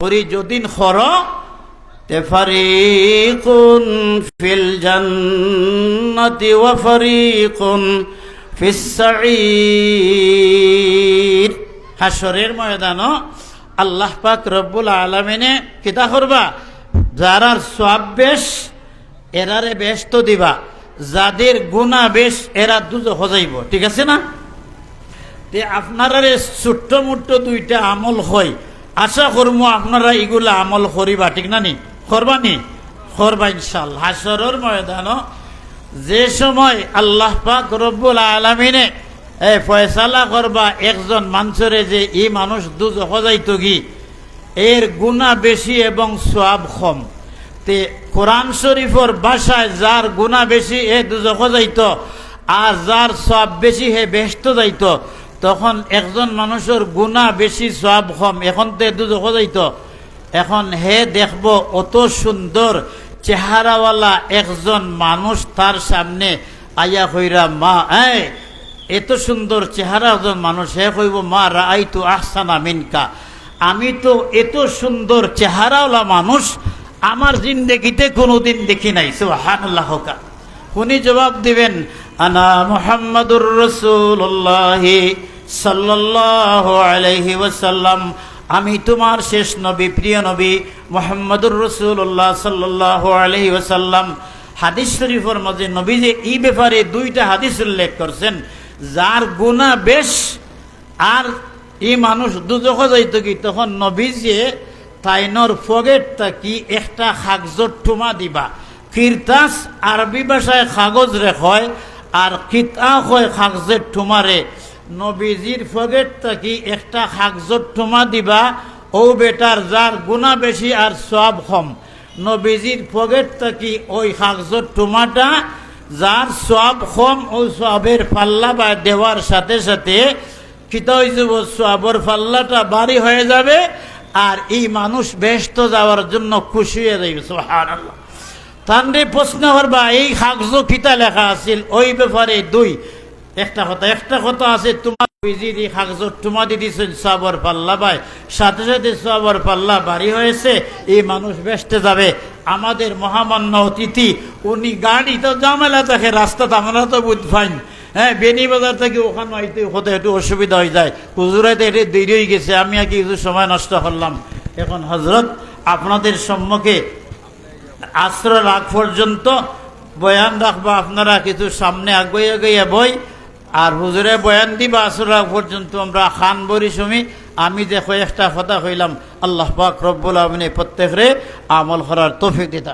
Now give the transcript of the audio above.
করি যদিন খর তে ফারিকুন ফিল জান্নাতি ওয়া ফারিকুন ফিস সাঈর। হাসরের ময়দানও আল্লাহ পাক রব্বুল আলামিনে কিতা করবা, যারার সওয়াব বেশ এরারে বেহেশত দিবা, যাদের গুনাহ বেশ এরা দুজখ যাইব। ঠিক আছে না? তে আপনারা ছোট্ট মোট্ট দুইটা আমল হয়, আশা করবো আপনারা এগুলা আমল করিবা। ঠিক না নি? করবা নি? করবা ইনশাআল্লাহ। হাসরের ময়দানও যে সময় আল্লাহ পাক রব্বুল আলামিনে ফয়সালা করবা একজন মানুষরে যে এই মানুষ দুজখ যাইত গি, এর গুনাহ বেশি এবং সওয়াব কম। তে কোরআন শরীফের ভাষায় যার গুনাহ বেশি এ দুজখ যাইত, আর যার সওয়াব বেশি হে বেহেশত যাইত। তখন একজন মানুষের গুনাহ বেশি সওয়াব কম, এখন তে দুজখ যাইত। এখন হে দেখব অত সুন্দর চেহারাওয়ালা একজন মানুষ তার সামনে আয়া কইরা, মা এত সুন্দর চেহারা একজন মানুষ, হে কইব মা রাআইতু আহসানা মিনকা, আমি তো এত সুন্দর চেহারাওয়ালা মানুষ আমার জিন্দেগিতে কোনোদিন দেখি নাই। সুবহানাল্লাহ। উনি জবাব দিবেন, আনা মুহাম্মাদুর রাসূলুল্লাহ সাল্লাল্লাহু আলাইহি ওয়াসাল্লাম, আমি তোমার শেষ নবী, প্রিয় নবী মুহাম্মাদুর রাসূলুল্লাহ সাল্লাল্লাহু আলাইহি ওয়াসাল্লাম। হাদিস শরীফের মধ্যে নবীজি এই ব্যাপারে দুইটা হাদিস উল্লেখ করছেন, যার গুনাহ বেশ আর এই মানুষ দুজখ যাইত কি, তখন নবীজি তাইনর ফগেটটা কি একটা কাগজত ঠুমা দিবা। কিরতাস আরবি ভাষায় কাগজ রেখয়, আর কিতা হয় কাগজের ঠুমারে। নবীজির ফগেটটা কি একটা কাগজত ঠুমা দিবা, ও বেটার যার গুনাহ বেশি আর সওয়াব কম। নবীজির ফগেটটা কি ওই কাগজত ঠুমাটা যার সওয়াব কম, ওই সওয়াবের পাল্লা বা দেওয়ার সাথে সাথে কিতা হয়ে যাব, সওয়াবের পাল্লাটা ভারী হয়ে যাবে, আর এই মানুষ বেহেশত যাওয়ার জন্য খুশি হয়ে যাইবে। সুবহানাল্লাহ। তানরে প্রশ্ন করবা, এই কাগজ কিতা লেখা আছিল, ওই ব্যাপারে একটা কথা আছে, তোমার বিজির এই কাগজ তোমা দি দিয়েছেন সওয়াবের পাল্লা ভাই, সাথে সাথে সওয়াবের পাল্লা ভারী হয়েছে, এই মানুষ বেহেশতে যাবে। আমাদের মহামান্য অতিথি উনি গাড়ি তো ঝামেলা থাকে, রাস্তাতে আমরা তো বুঝ পাইন, বেনিবাজার থেকে ওখানে হইতে হতে একটু অসুবিধা হয়ে যায়, হুজুরাইতে এটা দেরি হয়ে গেছে, আমি আর কি কিছু সময় নষ্ট করলাম। এখন হজরত আপনাদের সম্মুখে আসরের আগ পর্যন্ত বয়ান রাখবা, আপনারা কিছু সামনে আগাইয়া বই, আর হুজুরে বয়ান দিবা আসরের আগ পর্যন্ত। আমরা খান বরি শুমি, আমি যে কয়েকটা কথা কইলাম, আল্লাহ পাক রব্বুল আলামিন প্রত্যেকরে আমল করার তৌফিক দিতা।